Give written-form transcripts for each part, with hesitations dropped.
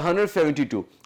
172।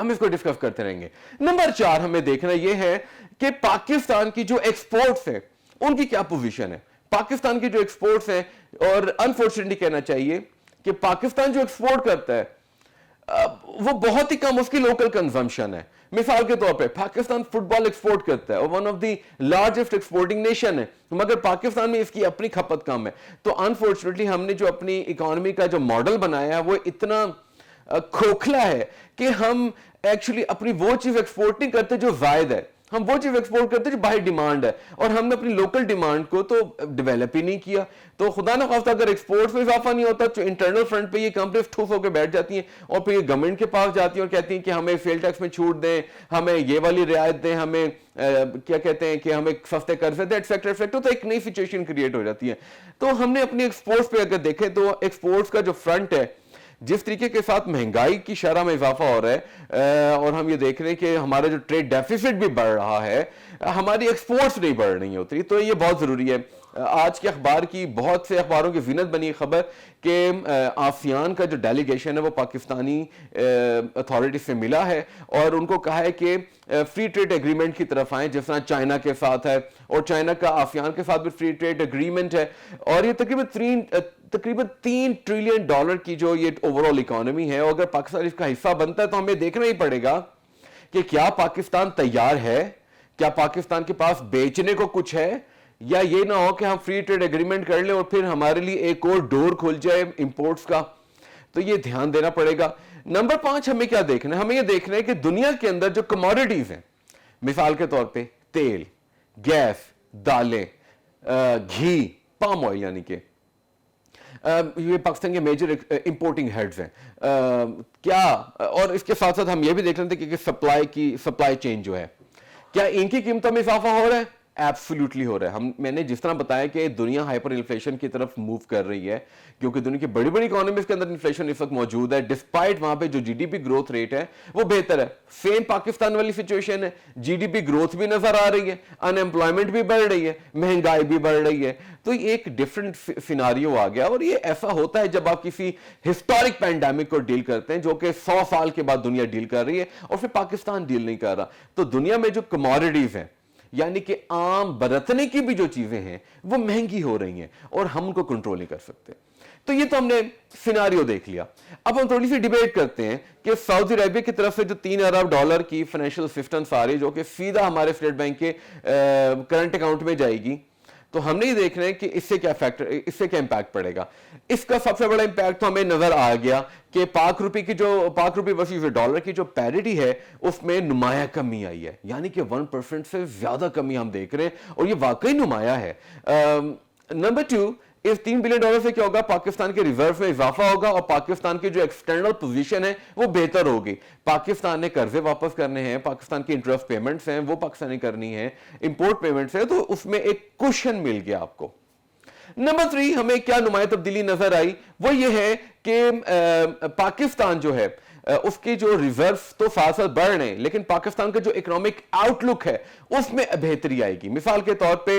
ہم اس کو ڈسکس کرتے رہیں گے. نمبر 4 ہمیں دیکھنا یہ ہے کہ پاکستان کی جو ایکسپورٹس ہیں ان کی کیا پوزیشن ہے. پاکستان کی جو ایکسپورٹس ہیں, اور انفارچونیٹلی کہنا چاہیے کہ پاکستان جو ایکسپورٹ کرتا ہے وہ بہت ہی کم اس کی لوکل کنزمپشن ہے. مثال کے طور پہ پاکستان فٹ بال ایکسپورٹ کرتا ہے اور one of the largest exporting nation ہے, مگر پاکستان میں اس کی اپنی کھپت کم ہے. تو انفارچونیٹلی ہم نے جو اپنی اکانومی کا جو ماڈل بنایا ہے وہ اتنا کھوکھلا ہے کہ ہم ایکچولی اپنی وہ چیز ایکسپورٹ نہیں کرتے جو زائد ہے, ہم وہ چیز ایکسپورٹ کرتے جو باہر ڈیمانڈ ہے, اور ہم نے اپنی لوکل ڈیمانڈ کو تو ڈیولپ ہی نہیں کیا. تو خدا نہ خواستہ اگر ایکسپورٹ میں اضافہ نہیں ہوتا تو انٹرنل فرنٹ پہ یہ کمپنیز ٹھوس ہو کے بیٹھ جاتی ہیں اور پھر یہ گورنمنٹ کے پاس جاتی ہیں اور کہتی ہیں کہ ہمیں سیل ٹیکس میں چھوٹ دیں, ہمیں یہ والی رعایت دیں, ہمیں کیا کہتے ہیں کہ ہمیں سستے قرضے دیں, ایٹسیکٹرا ایٹسیکٹرا. تو ایک نئی سچویشن کریٹ ہو جاتی ہے. تو ہم نے اپنی ایکسپورٹس پہ اگر دیکھیں تو ایکسپورٹس کا جو فرنٹ ہے, جس طریقے کے ساتھ مہنگائی کی شرح میں اضافہ ہو رہا ہے, اور ہم یہ دیکھ رہے ہیں کہ ہمارا جو ٹریڈ ڈیفیسٹ بھی بڑھ رہا ہے, ہماری ایکسپورٹس نہیں بڑھ رہی ہوتی. تو یہ بہت ضروری ہے. آج کے اخبار کی بہت سے اخباروں کی زینت بنی خبر کہ آسیان کا جو ڈیلیگیشن ہے وہ پاکستانی اتھارٹی سے ملا ہے اور ان کو کہا ہے کہ فری ٹریڈ ایگریمنٹ کی طرف آئیں, جس طرح چائنا کے ساتھ ہے, اور چائنا کا آسیان کے ساتھ بھی فری ٹریڈ ایگریمنٹ ہے, اور یہ تقریباً $3 ٹریلین کی جو یہ اوور آل اکانومی ہے. اور اگر پاکستان اس کا حصہ بنتا ہے تو ہمیں دیکھنا ہی پڑے گا کہ کیا پاکستان تیار ہے, کیا پاکستان کے پاس بیچنے کو کچھ ہے, یا یہ نہ ہو کہ ہم فری ٹریڈ ایگریمنٹ کر لیں اور پھر ہمارے لیے ایک اور ڈور کھل جائے امپورٹس کا. تو یہ دھیان دینا پڑے گا. نمبر 5 ہمیں کیا دیکھنا ہے, ہمیں یہ دیکھنا ہے کہ دنیا کے اندر جو کموڈیٹیز ہیں, مثال کے طور پہ تیل, گیس, دالیں, گھی, پام آئل, یعنی کہ یہ پاکستان کے میجر امپورٹنگ ہیڈز ہیں, کیا, اور اس کے ساتھ ساتھ ہم یہ بھی دیکھ لیتے ہیں کہ سپلائی چین جو ہے, کیا ان کی قیمتوں میں اضافہ ہو رہا ہے؟ ایبسولوٹلی ہو رہا ہے. میں نے جس طرح بتایا کہ دنیا ہائپر انفلیشن کی طرف موو کر رہی ہے, کیونکہ دنیا کی بڑی بڑی اکانومیز کے اندر انفلیشن اس وقت موجود ہے, ڈسپائٹ وہاں پہ جو G D P growth rate ہے وہ بہتر ہے. سیم پاکستان والی سچویشن ہے, جی ڈی پی گروتھ بھی نظر آ رہی ہے, ان ایمپلائمنٹ بھی بڑھ رہی ہے, مہنگائی بھی بڑھ رہی ہے. تو یہ ایک ڈفرنٹ سیناریو آ گیا, اور یہ ایسا ہوتا ہے جب آپ کسی ہسٹورک پینڈیمک کو ڈیل کرتے ہیں جو کہ 100 سال کے بعد دنیا ڈیل کر رہی ہے اور پھر پاکستان ڈیل نہیں کر رہا. تو دنیا میں جو کموڈیٹیز ہیں, یعنی کہ عام برتنے کی بھی جو چیزیں ہیں وہ مہنگی ہو رہی ہیں اور ہم ان کو کنٹرول نہیں کر سکتے. تو یہ تو ہم نے سیناریو دیکھ لیا. اب ہم تھوڑی سی ڈیبیٹ کرتے ہیں کہ سعودی عربیہ کی طرف سے جو $3 ارب کی فائنینشیل اسسٹنس آ رہی ہے جو کہ سیدھا ہمارے اسٹیٹ بینک کے کرنٹ اکاؤنٹ میں جائے گی, تو ہم نے یہ دیکھ رہے ہیں کہ اس سے کیا امپیکٹ پڑے گا. اس کا سب سے بڑا امپیکٹ تو ہمیں نظر آ گیا کہ پاک روپی ورسز ڈالر کی جو پیرٹی ہے اس میں نمایاں کمی آئی ہے, یعنی کہ 1% سے زیادہ کمی ہم دیکھ رہے ہیں, اور یہ واقعی نمایاں ہے. نمبر 2, اس $3 بلین سے کیا ہوگا, پاکستان کے ریزرو میں اضافہ ہوگا اور پاکستان کی جو ایکسٹرنل پوزیشن ہے وہ بہتر ہوگی. پاکستان نے قرضے واپس کرنے ہیں, پاکستان کی انٹرسٹ پیمنٹس ہیں وہ پاکستانی کرنی ہیں, امپورٹ پیمنٹس ہیں, تو اس میں ایک کوشن مل گیا آپ کو. نمبر 3 ہمیں کیا نمایاں تبدیلی نظر آئی, وہ یہ ہے کہ پاکستان جو ہے اس کی جو ریزروز تو ساتھ بڑھ رہے ہیں, لیکن پاکستان کا جو اکنامک آؤٹ لک ہے اس میں بہتری آئے گی. مثال کے طور پہ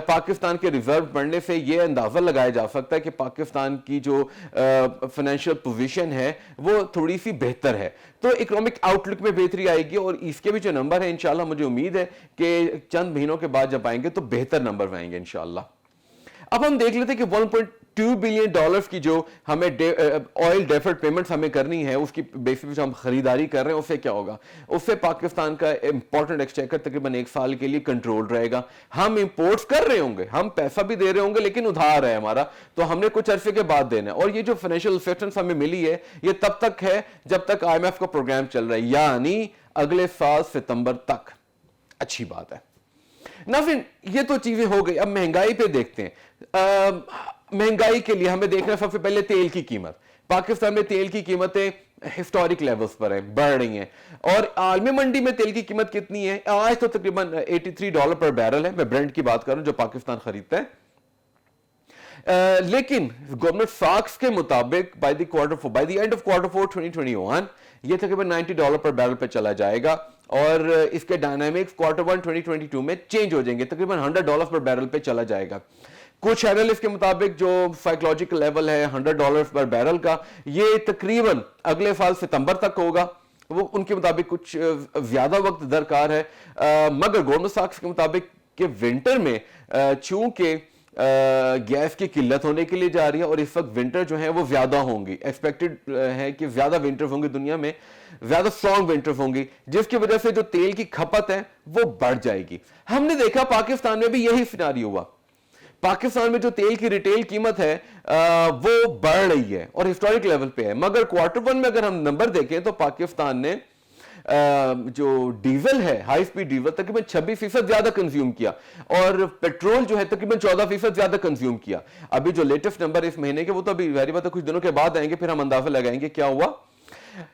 پاکستان کے ریزرو بڑھنے سے یہ اندازہ لگایا جا سکتا ہے کہ پاکستان کی جو فائنینشیل پوزیشن ہے وہ تھوڑی سی بہتر ہے, تو اکنامک آؤٹ لک میں بہتری آئے گی. اور اس کے بھی جو نمبر ہیں انشاءاللہ مجھے امید ہے کہ چند مہینوں کے بعد جب آئیں گے تو بہتر نمبر آئیں گے انشاءاللہ. اب ہم دیکھ لیتے ہیں کہ $1.2 بلین کی جو ہمیں آئل ڈیفرڈ پیمنٹس ہمیں کرنی ہے, اس کی بیسس پہ ہم خریداری کر رہے ہیں, اس سے کیا ہوگا, اس سے پاکستان کا امپورٹنٹ ایکسچیکر تقریباً 1 سال کے لیے کنٹرول رہے گا. ہم امپورٹس کر رہے ہوں گے, ہم پیسہ بھی دے رہے ہوں گے, لیکن ادھار ہے ہمارا, تو ہم نے کچھ عرصے کے بعد دینا ہے. اور یہ جو فائنینشیل اسسٹنس ہمیں ملی ہے یہ تب تک ہے جب تک IMF کا پروگرام چل رہا ہے, یعنی اگلے سال ستمبر تک. اچھی بات ہے. ناظرین یہ تو چیزیں ہو گئی. اب مہنگائی پہ دیکھتے ہیں. مہنگائی کے لیے ہمیں دیکھنا سب سے پہلے تیل کی قیمت. پاکستان میں تیل کی قیمتیں ہسٹورک لیولز پر ہیں, بڑھ رہی ہیں, اور عالمی منڈی میں تیل کی قیمت کتنی ہے آج تو تقریباً $83 پر بیرل ہے. میں برنٹ کی بات کر رہا ہوں جو پاکستان خریدتا ہے. لیکن گورنمنٹ ساکس کے مطابق by the end of Q4 2021 یہ تقریباً $90 پر بیرل پہ چلا جائے گا, اور اس کے ڈائنامکس Q1 2022 میں چینج ہو جائیں گے, تقریباً $100 پر بیرل پہ چلا جائے گا. کچھ اینالسٹ کے مطابق جو سائیکولوجیکل لیول ہے $100 پر بیرل کا, یہ تقریباً اگلے سال ستمبر تک ہوگا, وہ ان کے مطابق کچھ زیادہ وقت درکار ہے، مگر گولڈمن ساکس کے مطابق کہ ونٹر میں چونکہ گیس کی قلت ہونے کے لیے جا رہی ہے اور اس وقت ونٹر جو ہے وہ زیادہ ہوں گی، ایکسپیکٹڈ ہے کہ زیادہ ونٹر ہوں گی دنیا میں، زیادہ اسٹرانگ ونٹر ہوں گی، جس کی وجہ سے جو تیل کی کھپت ہے وہ بڑھ جائے گی۔ ہم نے دیکھا پاکستان میں بھی یہی سیناریو ہوا، پاکستان میں جو تیل کی ریٹیل قیمت ہے وہ بڑھ رہی ہے اور ہسٹورک لیول پہ ہے، مگر کوارٹر ون میں اگر ہم نمبر دیکھیں تو پاکستان نے جو ڈیزل ہے، ہائی سپیڈ ڈیزل تقریباً 26% زیادہ کنزیوم کیا اور پیٹرول جو ہے تقریباً 14% زیادہ کنزیوم کیا۔ ابھی جو لیٹسٹ نمبر اس مہینے کے وہ تو ابھی ظاہر بات ہے کچھ دنوں کے بعد آئیں گے، پھر ہم اندازہ لگائیں گے کیا ہوا،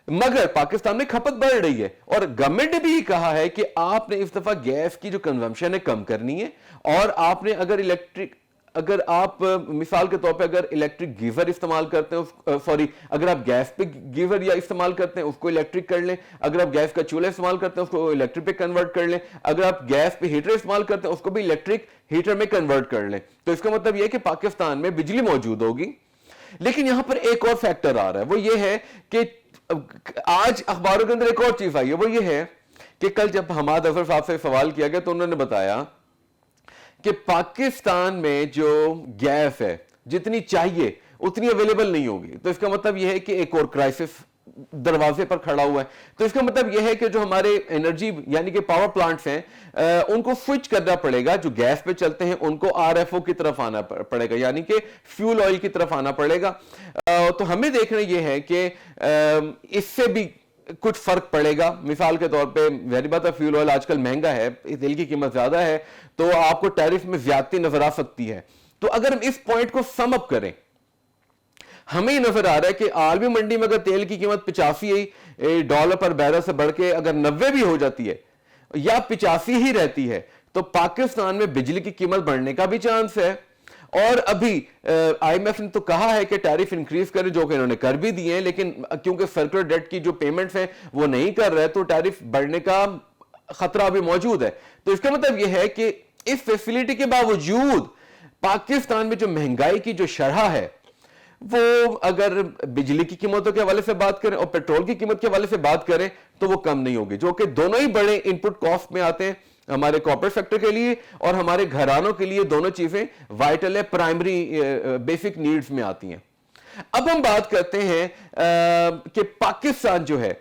مگر پاکستان میں کھپت بڑھ رہی ہے اور گورنمنٹ نے بھی کہا ہے کہ آپ نے اس دفعہ گیس کی جو کنزمپشن ہے کم کرنی ہے، اور آپ نے اگر آپ مثال کے طور پہ اگر الیکٹرک گیزر استعمال کرتے ہیں، سوری اگر آپ گیس پہ گیزر یا استعمال کرتے ہیں اس کو الیکٹرک کر لیں، اگر آپ گیس کا چولہا استعمال کرتے ہیں اس کو الیکٹرک پہ کنورٹ کر لیں، اگر آپ گیس پہ ہیٹر استعمال کرتے ہیں اس کو بھی الیکٹرک ہیٹر میں کنورٹ کر لیں، تو اس کا مطلب یہ ہے کہ پاکستان میں بجلی موجود ہوگی۔ لیکن یہاں پر ایک اور فیکٹر آ رہا ہے، وہ یہ ہے کہ آج اخباروں کے اندر ایک اور چیز آئی ہے، وہ یہ ہے کہ کل جب حماد اظہر صاحب سے سوال کیا گیا تو انہوں نے بتایا کہ پاکستان میں جو گیس ہے جتنی چاہیے اتنی اویلیبل نہیں ہوگی، تو اس کا مطلب یہ ہے کہ ایک اور کرائسس دروازے پر کھڑا ہوا ہے۔ تو اس کا مطلب یہ ہے کہ جو ہمارے انرجی یعنی کہ پاور پلانٹس ہیں ان کو سوئچ کرنا پڑے گا، جو گیس پہ چلتے ہیں ان کو آر ایف او کی طرف آنا پڑے گا، یعنی کہ فیول آئل کی طرف آنا پڑے گا۔ تو ہمیں دیکھنا یہ ہے کہ اس سے بھی کچھ فرق پڑے گا۔ مثال کے طور پہ ظاہر بات ہے فیول آئل آج کل مہنگا ہے، تیل کی قیمت زیادہ ہے، تو آپ کو ٹیرف میں زیادتی نظر آ سکتی ہے۔ تو اگر ہم اس پوائنٹ کو سم اپ کریں، ہمیں نظر آ رہا ہے کہ عالمی منڈی میں اگر تیل کی قیمت $85 پر بیرل سے بڑھ کے اگر 90 بھی ہو جاتی ہے یا 85 ہی رہتی ہے تو پاکستان میں بجلی کی قیمت بڑھنے کا بھی چانس ہے۔ اور ابھی آئی ایم ایف نے تو کہا ہے کہ ٹیرف انکریز کرے، جو کہ انہوں نے کر بھی دیے ہیں، لیکن کیونکہ سرکولر ڈیٹ کی جو پیمنٹس ہیں وہ نہیں کر رہے تو ٹیرف بڑھنے کا خطرہ بھی موجود ہے۔ تو اس کا مطلب یہ ہے کہ اس فیسلٹی کے باوجود پاکستان میں جو مہنگائی کی جو شرح ہے وہ اگر بجلی کی قیمتوں کے حوالے سے بات کریں اور پیٹرول کی قیمت کے حوالے سے بات کریں تو وہ کم نہیں ہوگی، جو کہ دونوں ہی بڑے ان پٹ کاسٹ میں آتے ہیں ہمارے کارپوریٹ سیکٹر کے لیے اور ہمارے گھرانوں کے لیے۔ دونوں چیزیں وائٹل ہے، پرائمری بیسک نیڈز میں آتی ہیں۔ اب ہم بات کرتے ہیں کہ پاکستان جو ہے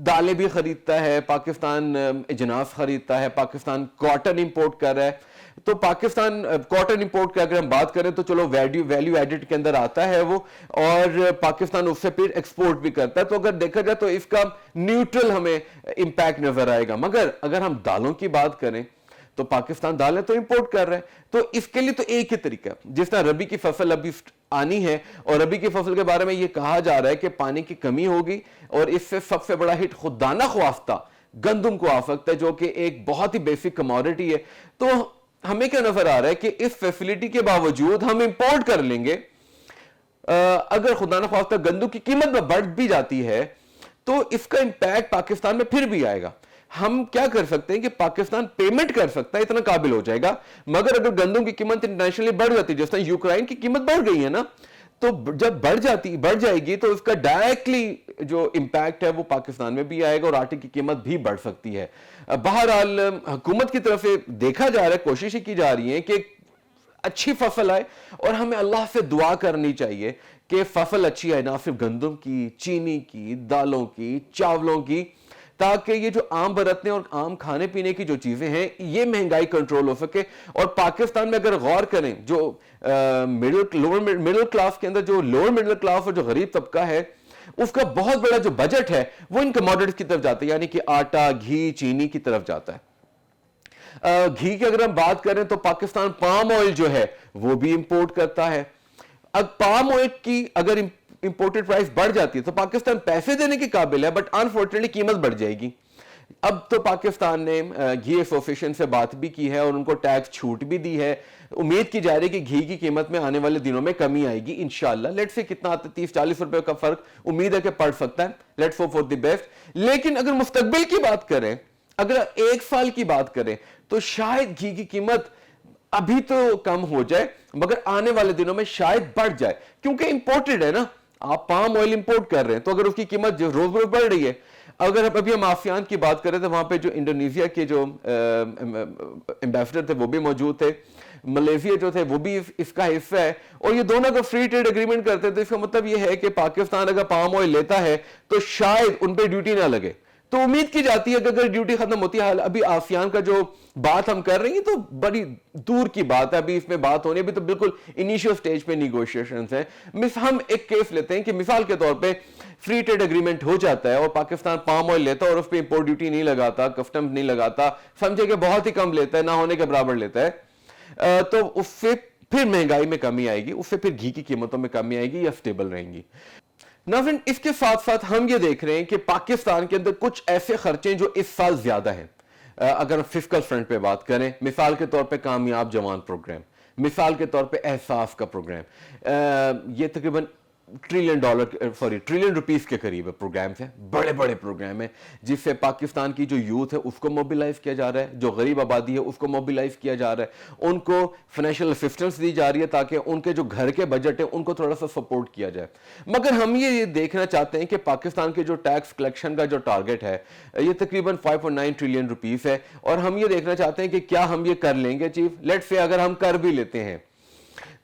دالیں بھی خریدتا ہے، پاکستان اجناس خریدتا ہے، پاکستان کاٹن امپورٹ کر رہا ہے، تو پاکستان کاٹن امپورٹ کی اگر ہم بات کریں تو چلو ویلیو ایڈٹ کے اندر آتا ہے وہ، اور پاکستان اس سے پھر ایکسپورٹ بھی کرتا ہے، تو اگر دیکھا جائے تو اس کا نیوٹرل ہمیں امپیکٹ نظر آئے گا۔ مگر اگر ہم دالوں کی بات کریں تو پاکستان دالیں تو امپورٹ کر رہے ہیں، تو اس کے لیے تو ایک ہی طریقہ، جس طرح ربی کی فصل ابھی آنی ہے اور ربی کی فصل کے بارے میں یہ کہا جا رہا ہے کہ پانی کی کمی ہوگی اور اس سے سب سے بڑا ہٹ خدا نہ خواستہ گندم کو آ سکتا ہے، جو کہ ایک بہت ہی بیسک کموڈٹی ہے۔ تو ہمیں کیا نظر آ رہا ہے کہ اس فیسلٹی کے باوجود ہم امپورٹ کر لیں گے، اگر خدا نہ خواستہ گندم کی قیمت بڑھ بھی جاتی ہے تو اس کا امپیکٹ پاکستان میں پھر بھی آئے گا۔ ہم کیا کر سکتے ہیں کہ پاکستان پیمنٹ کر سکتا ہے، اتنا قابل ہو جائے گا، مگر اگر گندم کی قیمت انٹرنیشنلی بڑھ جاتی ہے، جس طرح یوکرائن کی قیمت بڑھ گئی ہے نا، تو جب بڑھ جائے گی تو اس کا ڈائریکٹلی جو امپیکٹ ہے وہ پاکستان میں بھی آئے گا اور آٹے کی قیمت بھی بڑھ سکتی ہے۔ بہرحال حکومت کی طرف سے دیکھا جا رہا ہے، کوششیں کی جا رہی ہیں کہ اچھی فصل آئے، اور ہمیں اللہ سے دعا کرنی چاہیے کہ فصل اچھی آئے، نہ صرف گندم کی، چینی کی، دالوں کی، چاولوں کی، تاکہ یہ جو عام برتنے اور عام کھانے پینے کی جو چیزیں ہیں یہ مہنگائی کنٹرول ہو سکے۔ اور پاکستان میں اگر غور کریں جو مڈل کلاس کے اندر جو لوور مڈل کلاس اور جو غریب طبقہ ہے اس کا بہت بڑا جو بجٹ ہے وہ ان کموڈٹیز کی طرف جاتا ہے، یعنی کہ آٹا، گھی، چینی کی طرف جاتا ہے۔ گھی کی اگر ہم بات کریں تو پاکستان پام آئل جو ہے وہ بھی امپورٹ کرتا ہے۔ اب پام آئل کی اگر امپورٹڈ پرائس بڑھ جاتی ہے تو پاکستان پیسے دینے کے قابل ہے، بٹ انفارچونیٹلی قیمت بڑھ جائے گی۔ اب تو پاکستان نے گھی ایسوسیشن سے بات بھی کی ہے اور ان کو ٹیکس چھوٹ بھی دی ہے۔ امید کی جا رہی ہے کہ گھی کی قیمت میں آنے والے دنوں میں کمی آئے گی انشاءاللہ۔ لیٹ سے کتنا آتا ہے، 30-40 روپے کا فرق امید ہے کہ پڑ سکتا ہے، let's hope for the best. لیکن اگر مستقبل کی بات کریں، اگر ایک سال کی بات کریں تو شاید گھی کی قیمت ابھی تو کم ہو جائے مگر آنے والے دنوں میں شاید بڑھ جائے، کیونکہ امپورٹڈ ہے نا، آپ پام آئل امپورٹ کر رہے ہیں تو اگر اس کی قیمت جو روز بروز بڑھ رہی ہے, اگر ابھی ہم آسیان کی بات کریں تو وہاں پہ جو انڈونیشیا کے جو ایمبیسڈر تھے وہ بھی موجود تھے, ملیشیا جو تھے وہ بھی اس کا حصہ ہے, اور یہ دونوں کا فری ٹریڈ اگریمنٹ کرتے تھے. اس کا مطلب یہ ہے کہ پاکستان اگر پام آئل لیتا ہے تو شاید ان پہ ڈیوٹی نہ لگے. تو امید کی جاتی ہے کہ اگر ڈیوٹی ختم ہوتی ہے, ابھی آسیان کا جو بات ہم کر رہے ہیں تو بڑی دور کی بات ہے, ابھی اس میں بات ہونی, ابھی تو بالکل انیشیل سٹیج پہ نیگوشیشنز ہیں. ہم ایک کیس لیتے ہیں کہ مثال کے طور پہ فری ٹریڈ اگریمنٹ ہو جاتا ہے اور پاکستان پام آئل لیتا ہے اور اس پہ امپورٹ ڈیوٹی نہیں لگاتا, کسٹمز نہیں لگاتا, سمجھے کہ بہت ہی کم لیتا ہے, نہ ہونے کے برابر لیتا ہے, تو اس سے پھر مہنگائی میں کمی آئے گی, اس سے پھر گھی کی قیمتوں میں کمی آئے گی یا سٹیبل رہیں گی. ناظرین, اس کے ساتھ ساتھ ہم یہ دیکھ رہے ہیں کہ پاکستان کے اندر کچھ ایسے خرچے جو اس سال زیادہ ہیں. اگر فسکل فرنٹ پہ بات کریں, مثال کے طور پہ کامیاب جوان پروگرام, مثال کے طور پہ احساس کا پروگرام, یہ تقریباً ٹریلین روپیز کے قریب پروگرامز ہیں, بڑے بڑے پروگرام ہیں جس سے پاکستان کی جو یوتھ ہے اس کو موبیلائز کیا جا رہا ہے, جو غریب آبادی ہے اس کو موبیلائز کیا جا رہا ہے, ان کو فائنینشیل اسسٹنس دی جا رہی ہے تاکہ ان کے جو گھر کے بجٹ ہیں ان کو تھوڑا سا سپورٹ کیا جائے. مگر ہم یہ دیکھنا چاہتے ہیں کہ پاکستان کے جو ٹیکس کلیکشن کا جو ٹارگٹ ہے یہ تقریباً 5.9 ٹریلین روپیز ہے, اور ہم یہ دیکھنا چاہتے ہیں کہ کیا ہم یہ کر لیں گے چیف. لیٹ سے اگر ہم کر بھی لیتے ہیں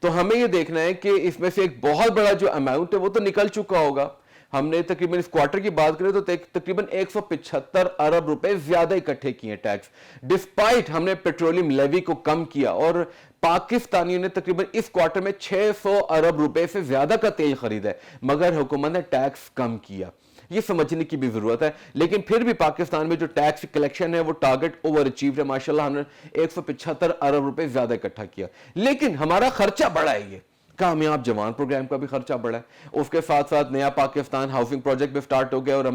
تو ہمیں یہ دیکھنا ہے کہ اس میں سے ایک بہت بڑا جو اماؤنٹ ہے وہ تو نکل چکا ہوگا. ہم نے تقریباً اس کوارٹر کی بات کریں تو تقریباً 175 ارب روپے زیادہ اکٹھے کیے ٹیکس, ڈسپائٹ ہم نے پیٹرولیم لیوی کو کم کیا, اور پاکستانیوں نے تقریباً اس کوارٹر میں 600 ارب روپے سے زیادہ کا تیل خریدا ہے, مگر حکومت نے ٹیکس کم کیا. یہ سمجھنے کی بھی ضرورت ہے, لیکن پھر بھی پاکستان میں جو ٹیکس کلیکشن ہے وہ ٹارگٹ اوور اچیوڈ ہے. ماشاءاللہ ہم نے 175 ارب روپے زیادہ اکٹھا کیا, لیکن ہمارا خرچہ بڑا ہے. یہ کامیاب جوان پروگرام کا بھی خرچہ بڑا ہے, اس کے ساتھ ساتھ نیا پاکستان ہاؤسنگ پروجیکٹ بھی سٹارٹ ہو گیا, اور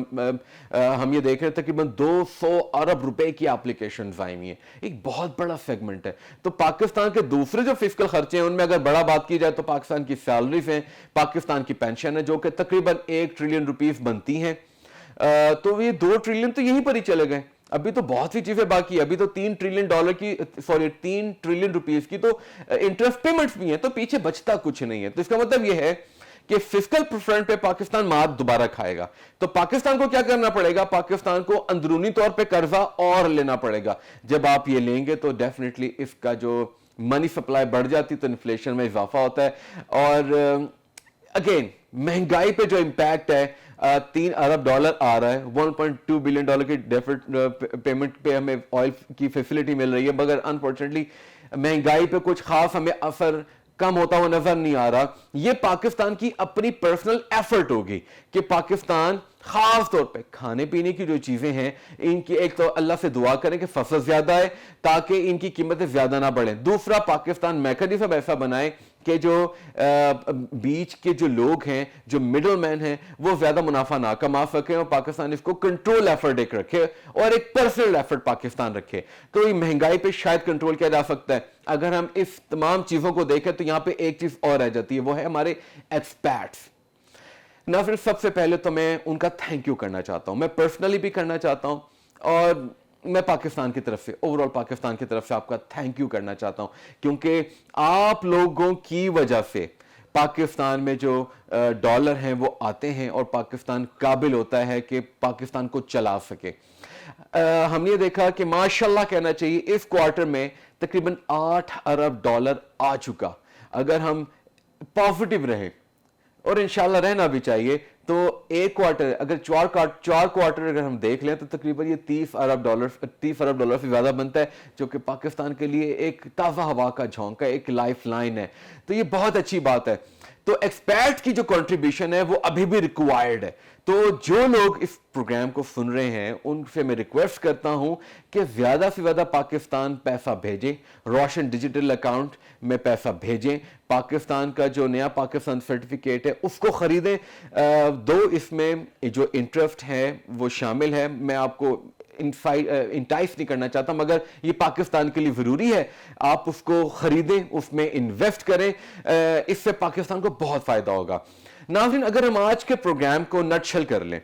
ہم یہ دیکھ رہے ہیں تقریباً 200 ارب روپے کی اپلیکیشنز آئی ہوئی ہیں. ایک بہت بڑا سیگمنٹ ہے. تو پاکستان کے دوسرے جو فسکل خرچے ہیں ان میں اگر بڑا بات کی جائے تو پاکستان کی سیلریز ہیں, پاکستان کی پینشن ہے جو کہ تقریباً 1 ٹریلین روپیز بنتی ہیں, تو یہ 2 ٹریلین تو یہیں پر ہی چلے گئے. ابھی تو بہت سی چیزیں باقی ہے, ابھی تو 3 ٹریلین روپیز کی تو انٹرسٹ پیمنٹس بھی ہیں, تو پیچھے بچتا کچھ نہیں ہے. تو اس کا مطلب یہ ہے کہ فسکل فرنٹ پہ پاکستان مار دوبارہ کھائے گا. تو پاکستان کو کیا کرنا پڑے گا, پاکستان کو اندرونی طور پہ قرضہ اور لینا پڑے گا. جب آپ یہ لیں گے تو ڈیفینیٹلی اس کا جو منی سپلائی بڑھ جاتی تو انفلیشن میں اضافہ ہوتا ہے, اور اگین مہنگائی پہ جو امپیکٹ ہے, 3 ارب ڈالر آ رہا ہے, 1.2 بلین ڈالر کی ڈیفٹ پیمنٹ پہ ہمیں آئل کی فیسلٹی مل رہی ہے, مگر انفارچونیٹلی مہنگائی پہ کچھ خاص ہمیں اثر کم ہوتا ہوا نظر نہیں آ رہا. یہ پاکستان کی اپنی پرسنل ایفرٹ ہوگی کہ پاکستان خاص طور پہ کھانے پینے کی جو چیزیں ہیں ان کی ایک تو اللہ سے دعا کریں کہ فصل زیادہ ہے تاکہ ان کی قیمتیں زیادہ نہ بڑھیں. دوسرا, پاکستان میکانزم ایسا بنائے کہ جو بیچ کے جو لوگ ہیں, جو مڈل مین ہیں, وہ زیادہ منافع نہ کما سکیں, اور پاکستان اس کو کنٹرول ایفرٹ ایک رکھے اور ایک پرسنل ایفرٹ پاکستان رکھے. تو یہ مہنگائی پہ شاید کنٹرول کیا جا سکتا ہے. اگر ہم اس تمام چیزوں کو دیکھیں تو یہاں پہ ایک چیز اور رہ جاتی ہے, وہ ہے ہمارے ایکسپیٹس. ناظرین, سب سے پہلے تو میں ان کا تھینک یو کرنا چاہتا ہوں, میں پرسنلی بھی کرنا چاہتا ہوں, اور میں پاکستان کی طرف سے, اوور آل پاکستان کی طرف سے آپ کا تھینک یو کرنا چاہتا ہوں, کیونکہ آپ لوگوں کی وجہ سے پاکستان میں جو ڈالر ہیں وہ آتے ہیں اور پاکستان قابل ہوتا ہے کہ پاکستان کو چلا سکے. ہم نے دیکھا کہ ماشاءاللہ کہنا چاہیے اس کوارٹر میں تقریباً 8 ارب ڈالر آ چکا. اگر ہم پازیٹیو رہیں, اور انشاءاللہ رہنا بھی چاہیے, تو ایک کوارٹر اگر 4 کوارٹر اگر ہم دیکھ لیں تو تقریباً یہ 30 ارب ڈالر سے زیادہ بنتا ہے, جو کہ پاکستان کے لیے ایک تازہ ہوا کا جھونکا ہے, ایک لائف لائن ہے. تو یہ بہت اچھی بات ہے. تو ایکسپیرٹ کی جو کنٹریبیوشن ہے وہ ابھی بھی ریکوائرڈ ہے. تو جو لوگ اس پروگرام کو سن رہے ہیں ان سے میں ریکویسٹ کرتا ہوں کہ زیادہ سے زیادہ پاکستان پیسہ بھیجیں, روشن ڈیجیٹل اکاؤنٹ میں پیسہ بھیجیں, پاکستان کا جو نیا پاکستان سرٹیفکیٹ ہے اس کو خریدیں. دو اس میں جو انٹرسٹ ہے وہ شامل ہے, میں آپ کو انٹائس نہیں کرنا چاہتا, مگر یہ پاکستان کے لیے ضروری ہے. آپ اس کو خریدیں, اس میں انویسٹ کریں, اس سے پاکستان کو بہت فائدہ ہوگا. ناظرین, اگر ہم آج کے پروگرام کو نٹشل کر لیں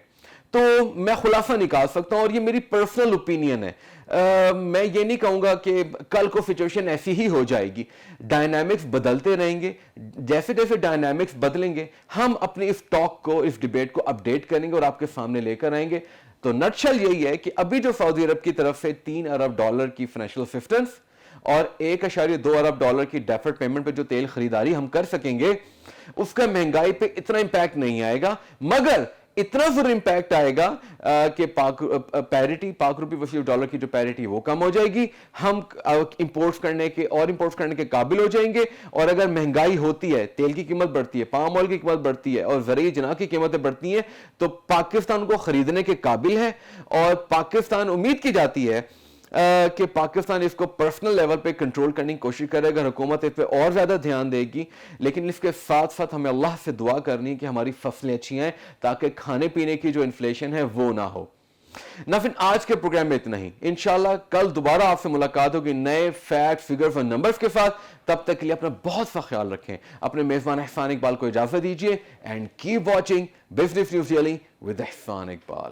تو میں خلاصہ نکال سکتا ہوں, اور یہ میری پرسنل اوپینین ہے. میں یہ نہیں کہوں گا کہ کل کو سچویشن ایسی ہی ہو جائے گی. ڈائنامکس بدلتے رہیں گے, جیسے جیسے ڈائنامکس بدلیں گے ہم اپنی اس ٹاک کو, اس ڈیبیٹ کو اپڈیٹ کریں گے اور آپ کے سامنے لے کر آئیں گے. تو نٹشل یہی ہے کہ ابھی جو سعودی عرب کی طرف سے $3 ارب کی فائنینشیل اسسٹنس اور $1.2 ارب کی ڈیفرڈ پیمنٹ پہ جو تیل خریداری ہم کر سکیں گے, اس کا مہنگائی پہ اتنا امپیکٹ نہیں آئے گا, مگر اتنا ضرور امپیکٹ آئے گا کہ پیرٹی, پاک روپی وسیع ڈالر کی جو پیرٹی وہ کم ہو جائے گی, ہم امپورٹس کرنے کے قابل ہو جائیں گے. اور اگر مہنگائی ہوتی ہے, تیل کی قیمت بڑھتی ہے, پام آئل کی قیمت بڑھتی ہے اور زرعی اجناس کی قیمتیں بڑھتی ہیں, تو پاکستان کو خریدنے کے قابل ہے. اور پاکستان, امید کی جاتی ہے کہ پاکستان اس کو پرسنل لیول پہ کنٹرول کرنے کی کوشش کرے گا, حکومت اس پہ اور زیادہ دھیان دے گی. لیکن اس کے ساتھ ساتھ ہمیں اللہ سے دعا کرنی ہے کہ ہماری فصلیں اچھی ہیں تاکہ کھانے پینے کی جو انفلیشن ہے وہ نہ ہو. ناظرین, آج کے پروگرام میں اتنا ہی. انشاءاللہ کل دوبارہ آپ سے ملاقات ہوگی نئے فیکٹ, فگرز اور نمبرز کے ساتھ. تب تک کے لیے اپنا بہت سا خیال رکھیں. اپنے میزبان احسان اقبال کو اجازت دیجیے, and keep watching business news daily with Ehsan Iqbal.